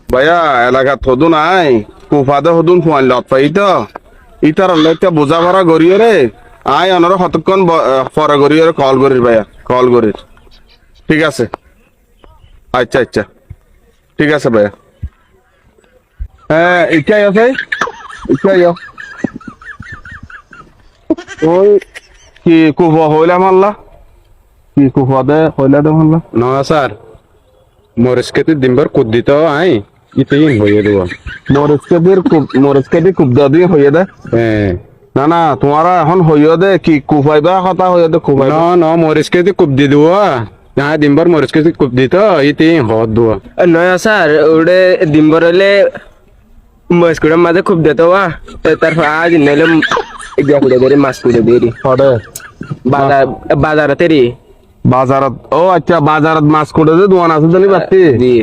ভাইয়া এলাকা থদু নাই কুফাদে হদুন ফুয়ান লত পাই তো ইতার অনেকটা বোঝা ভরা গড়িয়ে রে আয় অনর কতক্ষণ পরে গড়িয়ে কল করিস ভাইয়া কল করিস ঠিক আছে আচ্ছা আচ্ছা ঠিক আছে ভাইয়া হ্যাঁ ইচ্ছাই আছে ইচ্ছাই ওই কি কুফা হইলাম আল্লাহ কি কুফা দে হইলা দে মাল্লা না স্যার মরিচকে দিনবার কুদ্দিত আই ইতেই হয়ে দেব মরিচকে দিয়ে খুব দাদি হইয়ে দে হ্যাঁ না না তোমারা এখন হইয় দে কি কুফাইবা কথা হইয় দে কুফাইবা ন মরিচকে কুপ দি দেব না দিনবার মরিচকে কুপ দিত ইতেই হত দেব নয় স্যার ওটা দিনভর হলে মস্কুটার মাঝে খুব দিত তারপর আজ নাইলে ইয়া করে দেরি মাছ করে দেরি হরে বাজারতে রি বাজারত ও আচ্ছা বাজারত মাছ করে দে দোয়ান আছে জানি পাচ্ছি জি